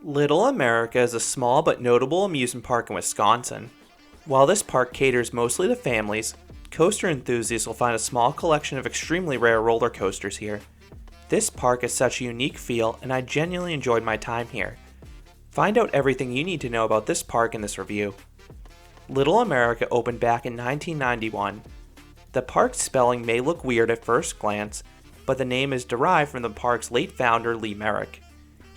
Little Amerricka is a small but notable amusement park in Wisconsin. While this park caters mostly to families, coaster enthusiasts will find a small collection of extremely rare roller coasters here. This park has such a unique feel, and I genuinely enjoyed my time here. Find out everything you need to know about this park in this review. Little Amerricka opened back in 1991. The park's spelling may look weird at first glance, but the name is derived from the park's late founder, A-Merrick-A.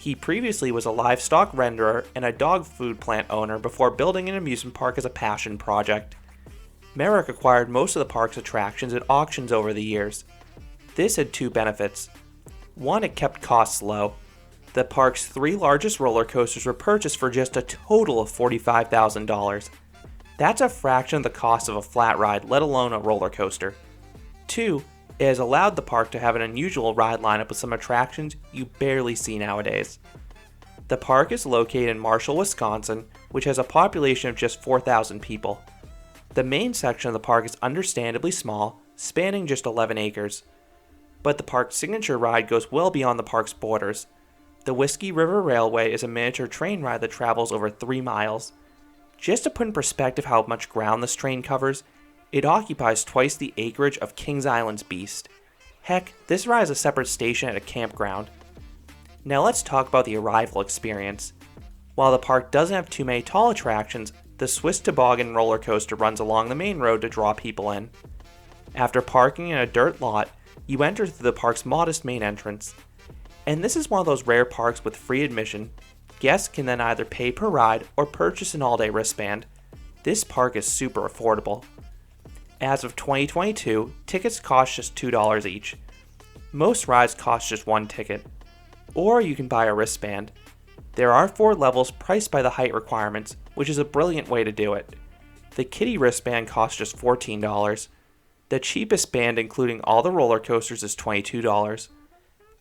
He previously was a livestock renderer and a dog food plant owner before building an amusement park as a passion project. Merrick acquired most of the park's attractions at auctions over the years. This had two benefits. One, it kept costs low. The park's three largest roller coasters were purchased for just a total of $45,000. That's a fraction of the cost of a flat ride, let alone a roller coaster. Two, it has allowed the park to have an unusual ride lineup with some attractions you barely see nowadays. The park is located in Marshall, Wisconsin, which has a population of just 4,000 people. The main section of the park is understandably small, spanning just 11 acres. But the park's signature ride goes well beyond the park's borders. The Whiskey River Railway is a miniature train ride that travels over 3 miles. Just to put in perspective how much ground this train covers, it occupies twice the acreage of Kings Island's Beast. Heck, this ride is a separate station at a campground. Now let's talk about the arrival experience. While the park doesn't have too many tall attractions, the Swiss Toboggan roller coaster runs along the main road to draw people in. After parking in a dirt lot, you enter through the park's modest main entrance. And this is one of those rare parks with free admission. Guests can then either pay per ride or purchase an all-day wristband. This park is super affordable. As of 2022, tickets cost just $2 each. Most rides cost just one ticket. Or you can buy a wristband. There are 4 levels priced by the height requirements, which is a brilliant way to do it. The kiddie wristband costs just $14. The cheapest band including all the roller coasters is $22.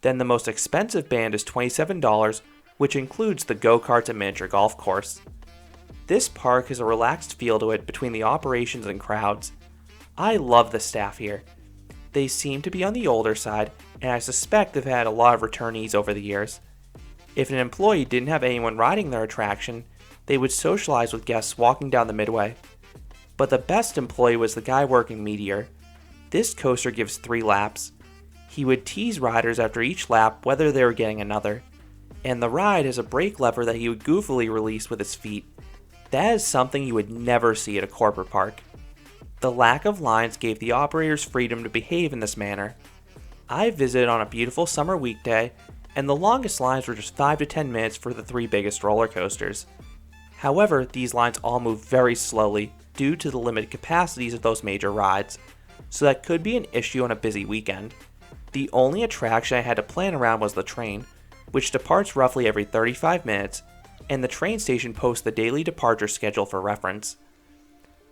Then the most expensive band is $27, which includes the go-karts and miniature golf course. This park has a relaxed feel to it between the operations and crowds. I love the staff here. They seem to be on the older side, and I suspect they've had a lot of returnees over the years. If an employee didn't have anyone riding their attraction, they would socialize with guests walking down the midway. But the best employee was the guy working Meteor. This coaster gives 3 laps. He would tease riders after each lap whether they were getting another. And the ride has a brake lever that he would goofily release with his feet. That is something you would never see at a corporate park. The lack of lines gave the operators freedom to behave in this manner. I visited on a beautiful summer weekday, and the longest lines were just 5 to 10 minutes for the 3 biggest roller coasters. However, these lines all move very slowly due to the limited capacities of those major rides, so that could be an issue on a busy weekend. The only attraction I had to plan around was the train, which departs roughly every 35 minutes, and the train station posts the daily departure schedule for reference.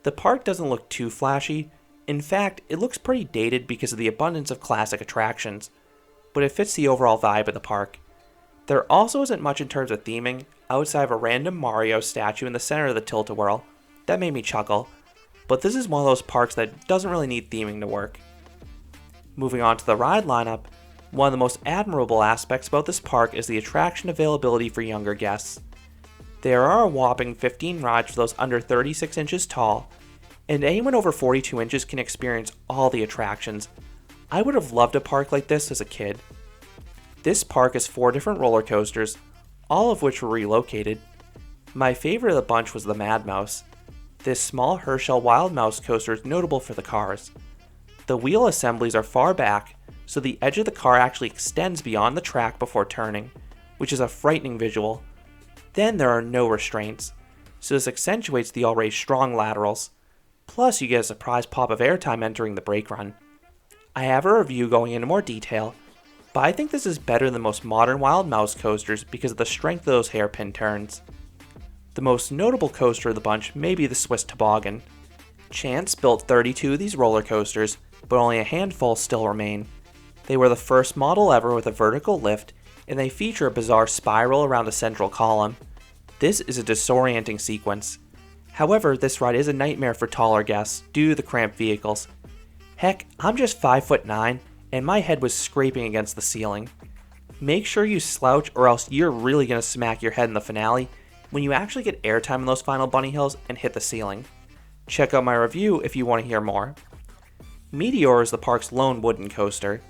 The park doesn't look too flashy. In fact, it looks pretty dated because of the abundance of classic attractions, but it fits the overall vibe of the park. There also isn't much in terms of theming, outside of a random Mario statue in the center of the Tilt-A-Whirl. That made me chuckle, but this is one of those parks that doesn't really need theming to work. Moving on to the ride lineup, one of the most admirable aspects about this park is the attraction availability for younger guests. There are a whopping 15 rides for those under 36 inches tall, and anyone over 42 inches can experience all the attractions. I would have loved a park like this as a kid. This park has 4 different roller coasters, all of which were relocated. My favorite of the bunch was the Mad Mouse. This small Herschel Wild Mouse coaster is notable for the cars. The wheel assemblies are far back, so the edge of the car actually extends beyond the track before turning, which is a frightening visual. Then there are no restraints, so this accentuates the already strong laterals. Plus you get a surprise pop of airtime entering the brake run. I have a review going into more detail, but I think this is better than most modern Wild Mouse coasters because of the strength of those hairpin turns. The most notable coaster of the bunch may be the Swiss Toboggan. Chance built 32 of these roller coasters, but only a handful still remain. They were the first model ever with a vertical lift, and they feature a bizarre spiral around a central column. This is a disorienting sequence. However, this ride is a nightmare for taller guests due to the cramped vehicles. Heck, I'm just 5'9", and my head was scraping against the ceiling. Make sure you slouch or else you're really going to smack your head in the finale when you actually get airtime in those final bunny hills and hit the ceiling. Check out my review if you want to hear more. Meteor is the park's lone wooden coaster.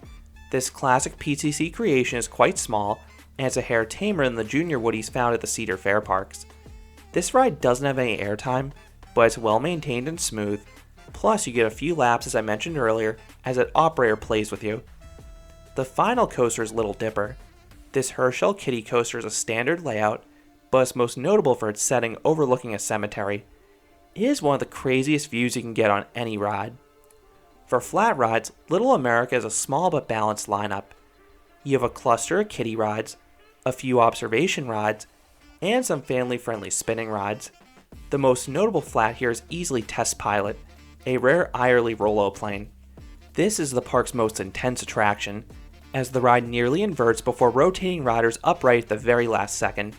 This classic PCC creation is quite small, and it's a hair tamer than the junior woodies found at the Cedar Fair parks. This ride doesn't have any airtime, but it's well maintained and smooth, plus you get a few laps as I mentioned earlier as an operator plays with you. The final coaster is Little Dipper. This Herschel kiddie coaster is a standard layout, but it's most notable for its setting overlooking a cemetery. It is one of the craziest views you can get on any ride. For flat rides, Little Amerricka is a small but balanced lineup. You have a cluster of kiddie rides, a few observation rides, and some family-friendly spinning rides. The most notable flat here is easily Test Pilot, a rare Eyerly Roloplane. This is the park's most intense attraction, as the ride nearly inverts before rotating riders upright at the very last second.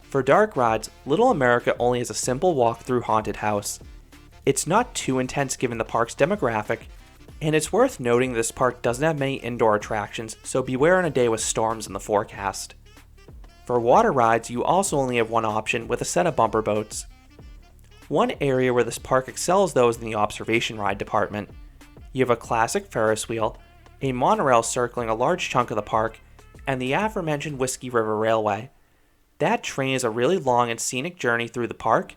For dark rides, Little Amerricka only has a simple walk through Haunted House. It's not too intense given the park's demographic, and it's worth noting this park doesn't have many indoor attractions, so beware on a day with storms in the forecast. For water rides, you also only have one option with a set of bumper boats. One area where this park excels though is in the observation ride department. You have a classic Ferris wheel, a monorail circling a large chunk of the park, and the aforementioned Whiskey River Railway. That train is a really long and scenic journey through the park,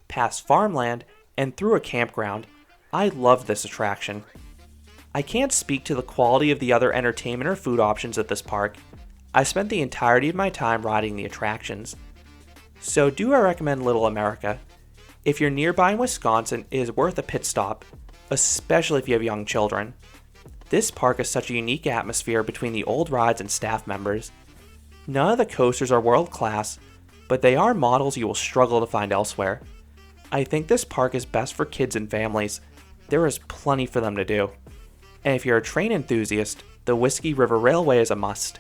past farmland, and through a campground. I love this attraction. I can't speak to the quality of the other entertainment or food options at this park. I spent the entirety of my time riding the attractions. So do I recommend Little Amerricka? If you're nearby in Wisconsin, it is worth a pit stop, especially if you have young children. This park has such a unique atmosphere between the old rides and staff members. None of the coasters are world class, but they are models you will struggle to find elsewhere. I think this park is best for kids and families. There is plenty for them to do. And if you're a train enthusiast, the Whiskey River Railway is a must.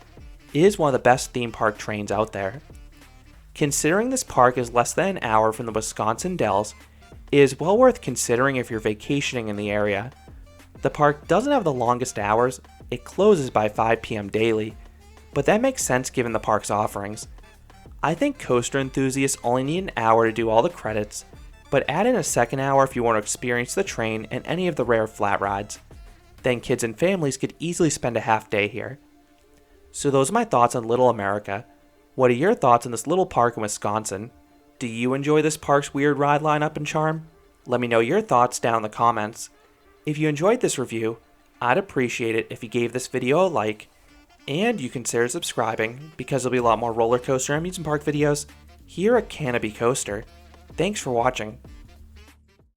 It is one of the best theme park trains out there. Considering this park is less than an hour from the Wisconsin Dells, it is well worth considering if you're vacationing in the area. The park doesn't have the longest hours, it closes by 5 p.m. daily, but that makes sense given the park's offerings. I think coaster enthusiasts only need an hour to do all the credits, but add in a second hour if you want to experience the train and any of the rare flat rides. Then kids and families could easily spend a half day here. So those are my thoughts on Little Amerricka. What are your thoughts on this little park in Wisconsin? Do you enjoy this park's weird ride lineup and charm? Let me know your thoughts down in the comments. If you enjoyed this review, I'd appreciate it if you gave this video a like, and you consider subscribing because there'll be a lot more roller coaster and amusement park videos here at Canopy Coaster. Thanks for watching.